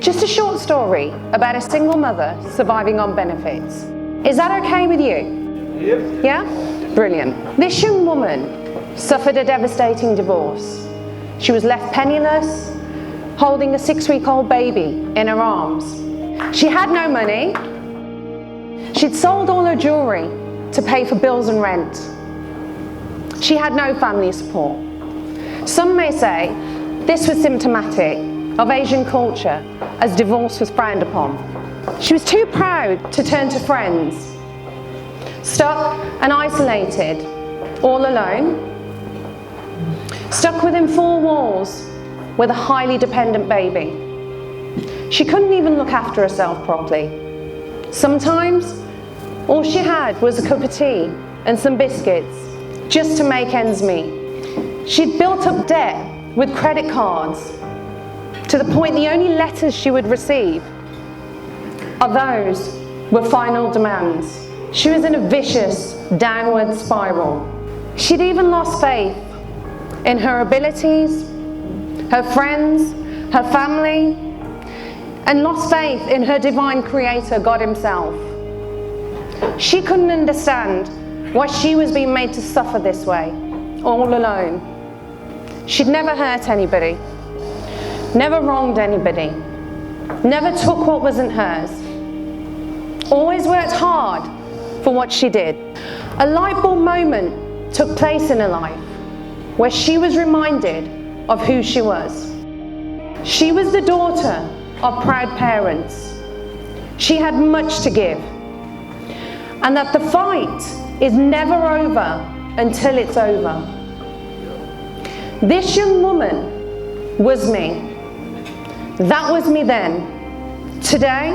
Just a short story about a single mother surviving on benefits. Is that okay with you? Yep. Yeah? Brilliant. This young woman suffered a devastating divorce. She was left penniless, holding a 6-week-old baby in her arms. She had no money. She'd sold all her jewelry to pay for bills and rent. She had no family support. Some may say this was symptomatic of Asian culture, as divorce was frowned upon. She was too proud to turn to friends. Stuck and isolated, all alone. Stuck within 4 walls with a highly dependent baby. She couldn't even look after herself properly. Sometimes, all she had was a cup of tea and some biscuits just to make ends meet. She'd built up debt with credit cards to the point the only letters she would receive are those were final demands. She was in a vicious downward spiral. She'd even lost faith in her abilities, her friends, her family, and lost faith in her divine creator, God himself. She couldn't understand why she was being made to suffer this way, all alone. She'd never hurt anybody, never wronged anybody, never took what wasn't hers, always worked hard for what she did. A light bulb moment took place in her life where she was reminded of who she was. She was the daughter of proud parents. She had much to give, and that the fight is never over until it's over. This young woman was me. That was me then. Today,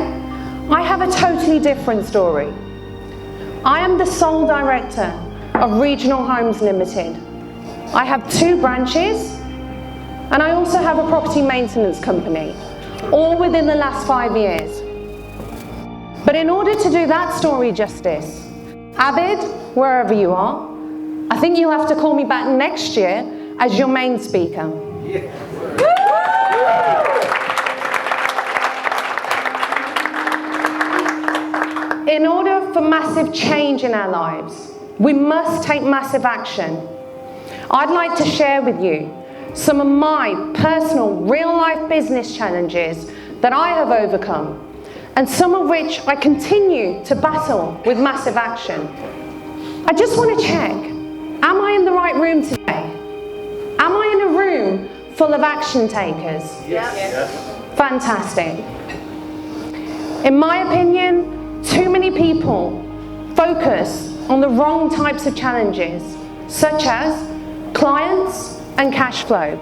I have a totally different story. I am the sole director of Regional Homes Limited. I have 2 branches, and I also have a property maintenance company, all within the last 5 years. But in order to do that story justice, Abid, wherever you are, I think you'll have to call me back next year as your main speaker. In order for massive change in our lives, we must take massive action. I'd like to share with you some of my personal real-life business challenges that I have overcome, and some of which I continue to battle with massive action. I just want to check, am I in the right room today? Am I in a room full of action takers? Yes. Fantastic. In my opinion, too many people focus on the wrong types of challenges, such as clients and cash flow.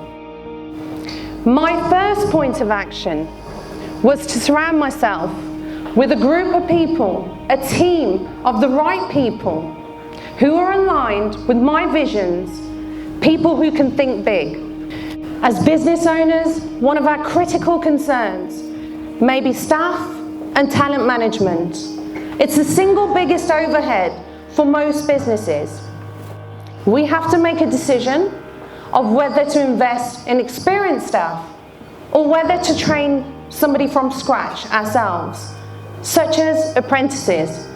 My first point of action was to surround myself with a group of people, a team of the right people who are aligned with my visions, people who can think big. As business owners, one of our critical concerns may be staff and talent management. It's the single biggest overhead for most businesses. We have to make a decision of whether to invest in experienced staff or whether to train somebody from scratch ourselves, such as apprentices,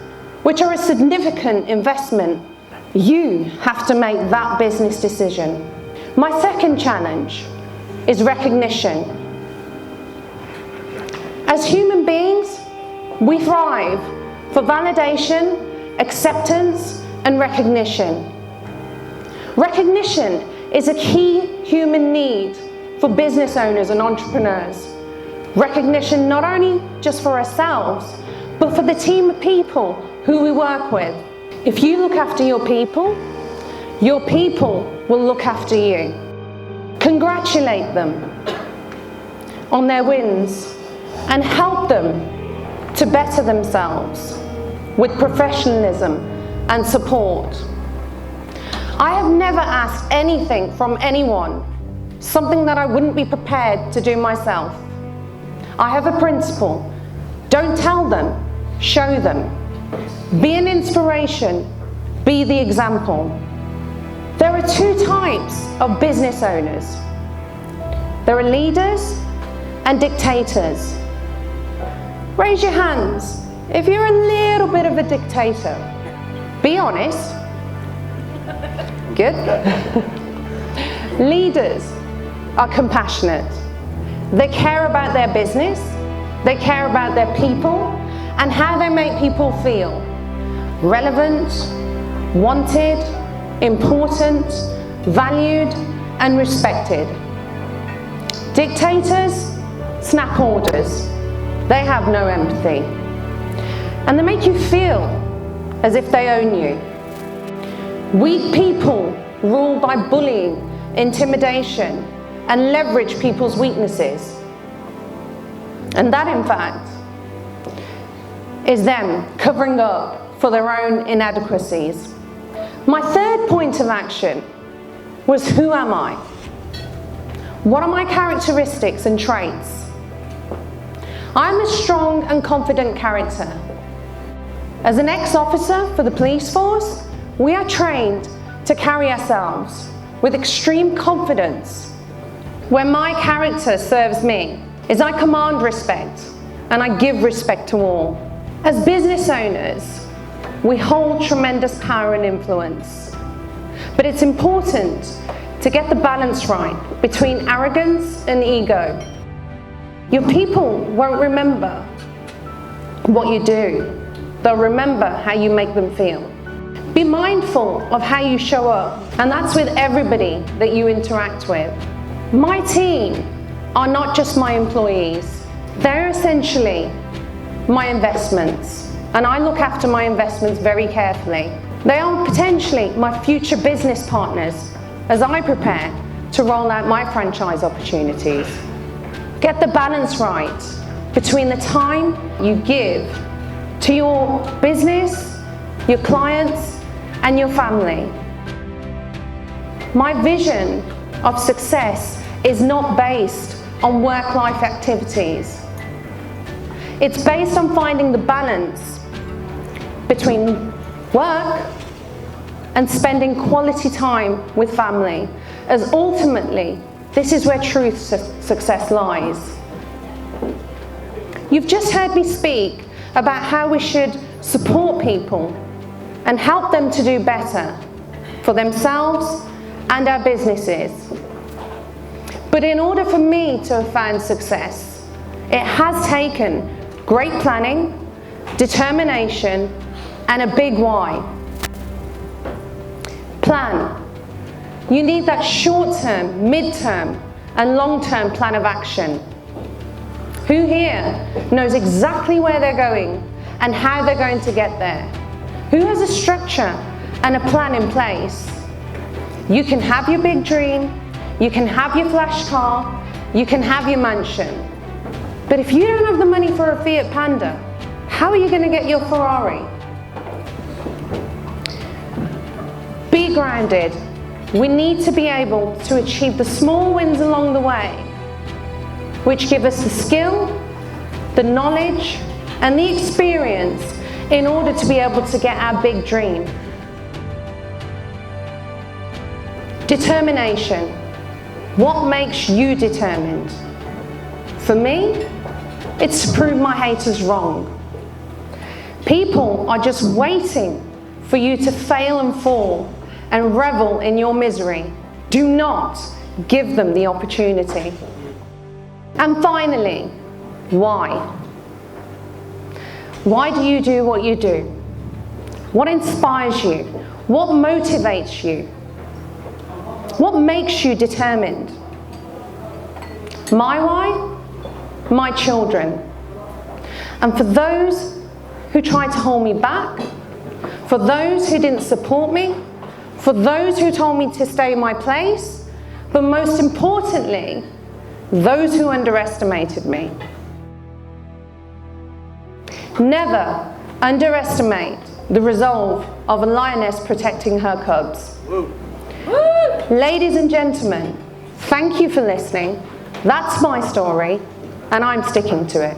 which are a significant investment. You have to make that business decision. My second challenge is recognition. As human beings, we thrive for validation, acceptance, and recognition. Recognition is a key human need for business owners and entrepreneurs. Recognition not only just for ourselves, but for the team of people who we work with. If you look after your people will look after you. Congratulate them on their wins and help them to better themselves with professionalism and support. I have never asked anything from anyone, something that I wouldn't be prepared to do myself. I have a principle: don't tell them, show them. Be an inspiration, be the example. There are 2 types of business owners. There are leaders and dictators. Raise your hands if you're a little bit of a dictator. Be honest. Good. Leaders are compassionate. They care about their business, they care about their people, and how they make people feel. Relevant, wanted, important, valued, and respected. Dictators snap orders. They have no empathy. And they make you feel as if they own you. Weak people rule by bullying, intimidation, and leverage people's weaknesses. And that, in fact, is them covering up for their own inadequacies. My third point of action was, who am I? What are my characteristics and traits? I'm a strong and confident character. As an ex-officer for the police force, we are trained to carry ourselves with extreme confidence. Where my character serves me is I command respect and I give respect to all. As business owners, we hold tremendous power and influence. But it's important to get the balance right between arrogance and ego. Your people won't remember what you do. They'll remember how you make them feel. Be mindful of how you show up, and that's with everybody that you interact with. My team are not just my employees. They're essentially my investments, and I look after my investments very carefully. They are potentially my future business partners as I prepare to roll out my franchise opportunities. Get the balance right between the time you give to your business, your clients, and your family. My vision of success is not based on work-life activities. It's based on finding the balance between work and spending quality time with family, as ultimately, this is where true success lies. You've just heard me speak about how we should support people and help them to do better for themselves and our businesses. But in order for me to have found success, it has taken great planning, determination, and a big why. Plan. You need that short-term, mid-term, and long-term plan of action. Who here knows exactly where they're going and how they're going to get there? Who has a structure and a plan in place? You can have your big dream, you can have your flash car, you can have your mansion. But if you don't have the money for a Fiat Panda, how are you going to get your Ferrari? Be grounded. We need to be able to achieve the small wins along the way, which give us the skill, the knowledge, and the experience in order to be able to get our big dream. Determination. What makes you determined? For me, it's to prove my haters wrong. People are just waiting for you to fail and fall and revel in your misery. Do not give them the opportunity. And finally, why? Why do you do what you do? What inspires you? What motivates you? What makes you determined? My why? My children. And for those who tried to hold me back, for those who didn't support me, for those who told me to stay in my place, but most importantly, those who underestimated me. Never underestimate the resolve of a lioness protecting her cubs. Woo. Ladies and gentlemen, thank you for listening. That's my story, and I'm sticking to it.